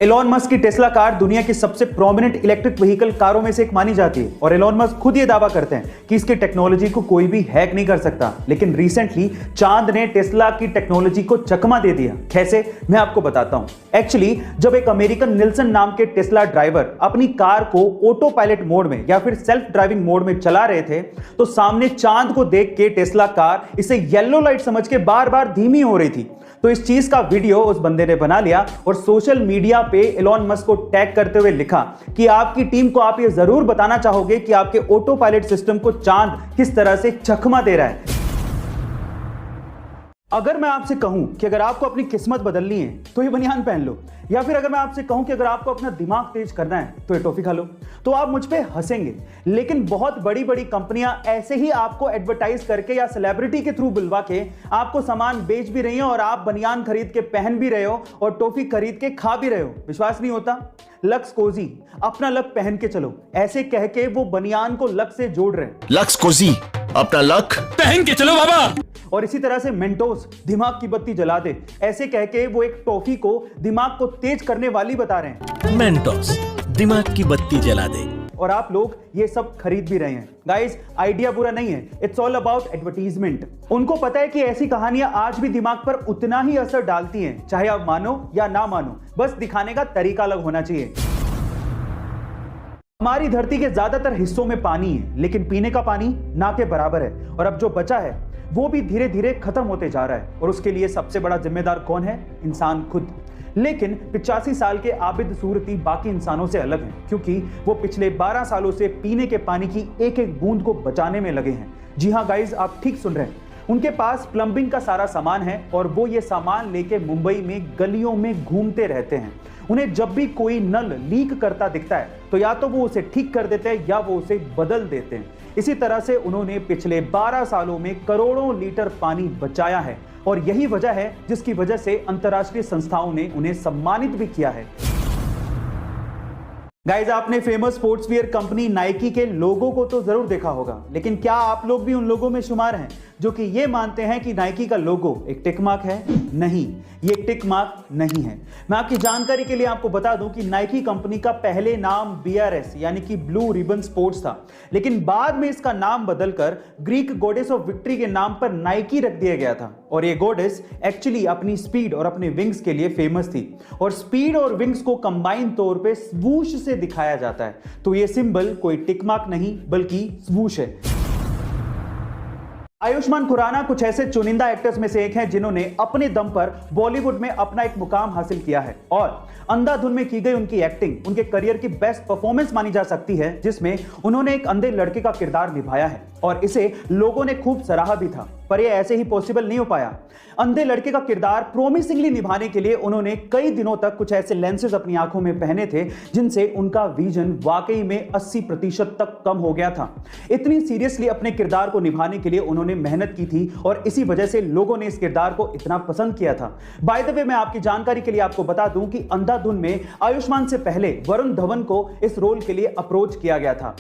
Elon Musk की Tesla car दुनिया की सबसे प्रोमिनेंट इलेक्ट्रिक व्हीकल कारों में से एक मानी जाती है और एलोन मस्क खुद ये दावा करते हैं कि इसकी टेक्नोलॉजी को कोई भी हैक नहीं कर सकता। लेकिन रिसेंटली चांद ने टेस्ला की टेक्नोलॉजी को चकमा दे दिया। कैसे, मैं आपको बताता हूं। एक्चुअली जब एक अमेरिकन निल्सन नाम के टेस्ला ड्राइवर अपनी कार को ऑटो पायलट मोड में या फिर सेल्फ ड्राइविंग मोड में चला रहे थे तो सामने चांद को देख के टेस्ला कार इसे येलो लाइट समझ के बार बार धीमी हो रही थी। तो इस चीज का वीडियो उस बंदे ने बना लिया और सोशल मीडिया पे एलोन मस्क को टैग करते हुए लिखा कि आपकी टीम को आप ये जरूर बताना चाहोगे कि आपके ऑटो पायलट सिस्टम को चांद किस तरह से चकमा दे रहा है। अगर मैं आपसे कहूं कि अगर आपको अपनी किस्मत बदलनी है तो ये बनियान पहन लो, या फिर अगर मैं आपसे कहूं कि अगर आपको अपना दिमाग तेज करना है तो ये टॉफी खा लो, तो आप मुझ पे हंसेंगे। लेकिन बहुत बड़ी बड़ी कंपनियां ऐसे ही आपको एडवर्टाइज करके या सेलिब्रिटी के थ्रू बुलवा के आपको सामान बेच भी रही हैं और आप बनियान खरीद के पहन भी रहे हो और टॉफी खरीद के खा भी रहे हो। विश्वास नहीं होता? लक्स कोजी, अपना लक पहन के चलो, ऐसे कह के वो बनियान को लक से जोड़ रहे हैं। लक्स कोजी, अपना लक पहन के चलो बाबा। और इसी तरह से मेंटोस, दिमाग की बत्ती जला दे, ऐसे कह के वो एक टॉफी को दिमाग को तेज करने वाली बता रहे हैं। मेंटोस, दिमाग की बत्ती जला दे। और आप लोग ये सब खरीद भी रहे हैं। गाइस, आइडिया बुरा नहीं है, इट्स ऑल अबाउट एडवर्टीजमेंट। उनको पता है कि ऐसी कहानियां आज भी दिमाग पर उतना ही असर डालती हैं, चाहे आप मानो या ना मानो, बस दिखाने का तरीका अलग होना चाहिए। हमारी धरती के ज्यादातर हिस्सों में पानी है, लेकिन पीने का पानी ना के बराबर है और अब जो बचा है वो भी धीरे धीरे खत्म होते जा रहा है और उसके लिए सबसे बड़ा जिम्मेदार कौन है? इंसान खुद। लेकिन 85 साल के आबिद सूरती बाकी इंसानों से अलग हैं, क्योंकि वो पिछले 12 सालों से पीने के पानी की एक एक बूंद को बचाने में लगे हैं। जी हाँ गाइज, आप ठीक सुन रहे हैं। उनके पास प्लम्बिंग का सारा सामान है और वो ये सामान लेके मुंबई में गलियों में घूमते रहते हैं। उन्हें जब भी कोई नल लीक करता दिखता है तो या तो वो उसे ठीक कर देते हैं या वो उसे बदल देते हैं। इसी तरह से उन्होंने पिछले 12 सालों में करोड़ों लीटर पानी बचाया है और यही वजह है जिसकी वजह से अंतर्राष्ट्रीय संस्थाओं ने उन्हें सम्मानित भी किया है। गाइज, आपने फेमस स्पोर्ट्सवियर कंपनी नाइकी के लोगों को तो जरूर देखा होगा, लेकिन क्या आप लोग भी उन लोगों में शुमार हैं जो कि ये मानते हैं कि नाइकी का लोगो एक टिक मार्क है? नहीं, ये टिक मार्क नहीं है। मैं आपकी जानकारी के लिए आपको बता दूं कि नाइकी कंपनी का पहले नाम BRS यानी कि ब्लू रिबन स्पोर्ट्स था, लेकिन बाद में इसका नाम बदलकर ग्रीक गॉडेस ऑफ विक्ट्री के नाम पर नाइकी रख दिया गया था। और ये गॉडेस एक्चुअली अपनी स्पीड और अपने विंग्स के लिए फेमस थी और स्पीड और विंग्स को कंबाइन तौर पे स्वूश से दिखाया जाता है। तो ये सिंबल कोई टिक मार्क नहीं बल्कि स्वूश है। आयुष्मान खुराना कुछ ऐसे चुनिंदा एक्टर्स में से एक हैं जिन्होंने अपने दम पर बॉलीवुड में अपना एक मुकाम हासिल किया है और अंधाधुन में की गई उनकी एक्टिंग उनके करियर की बेस्ट परफॉर्मेंस मानी जा सकती है, जिसमें उन्होंने एक अंधे लड़के का किरदार निभाया है और इसे लोगों ने खूब सराहा भी था, पर यह ऐसे ही पॉसिबल नहीं हो पाया। अंधे लड़के का किरदार प्रोमिसिंगली निभाने के लिए उन्होंने कई दिनों तक कुछ ऐसे लेंसेज अपनी आंखों में पहने थे जिनसे उनका विजन वाकई में 80% तक कम हो गया था। इतनी सीरियसली अपने किरदार को निभाने के लिए उन्होंने मेहनत की थी और इसी वजह से लोगों ने इस किरदार को इतना पसंद किया था। बाय द वे, मैं आपकी जानकारी के लिए आपको बता दूं कि अंधाधुन में आयुष्मान से पहले वरुण धवन को इस रोल के लिए अप्रोच किया गया था।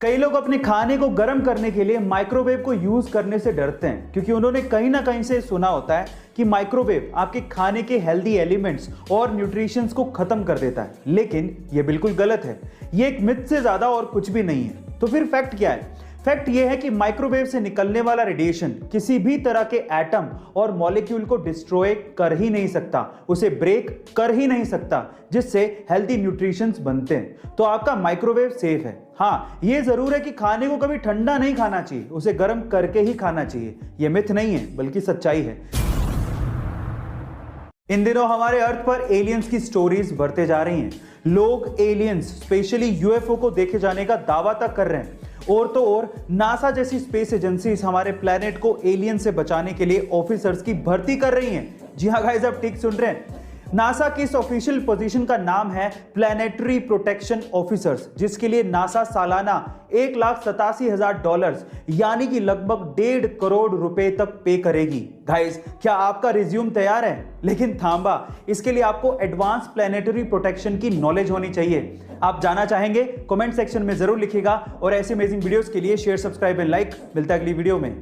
कई लोग अपने खाने को गर्म करने के लिए माइक्रोवेव को यूज करने से डरते हैं, क्योंकि उन्होंने कहीं ना कहीं से सुना होता है कि माइक्रोवेव आपके खाने के हेल्दी एलिमेंट्स और न्यूट्रिशंस को खत्म कर देता है। लेकिन यह बिल्कुल गलत है। यह एक मिथ से ज्यादा और कुछ भी नहीं है। तो फिर फैक्ट क्या है? फैक्ट यह है कि माइक्रोवेव से निकलने वाला रेडिएशन किसी भी तरह के एटम और मॉलिक्यूल को डिस्ट्रॉय कर ही नहीं सकता, उसे ब्रेक कर ही नहीं सकता, जिससे हेल्दी न्यूट्रिशंस बनते हैं। तो आपका माइक्रोवेव सेफ है। हाँ, यह जरूर है कि खाने को कभी ठंडा नहीं खाना चाहिए, उसे गर्म करके ही खाना चाहिए। यह मिथ नहीं है बल्कि सच्चाई है। इन दिनों हमारे अर्थ पर एलियंस की स्टोरीज बढ़ते जा रही हैं। लोग एलियंस, स्पेशली UFO को देखे जाने का दावा तक कर रहे हैं। और तो और नासा जैसी स्पेस एजेंसीज हमारे प्लेनेट को एलियन से बचाने के लिए ऑफिसर्स की भर्ती कर रही हैं। जी हाँ गाइस, आप ठीक सुन रहे हैं। नासा की इस ऑफिशियल पोजीशन का नाम है प्लैनेटरी प्रोटेक्शन ऑफिसर्स, जिसके लिए नासा सालाना $1,87,000 यानी कि लगभग 1.5 करोड़ रुपए तक पे करेगी। गाइस, क्या आपका रिज्यूम तैयार है? लेकिन थांबा, इसके लिए आपको एडवांस प्लैनेटरी प्रोटेक्शन की नॉलेज होनी चाहिए। आप जाना चाहेंगे? कमेंट सेक्शन में जरूर लिखिएगा और ऐसे अमेजिंग वीडियोस के लिए शेयर, सब्सक्राइब एंड लाइक। मिलता है अगली वीडियो में।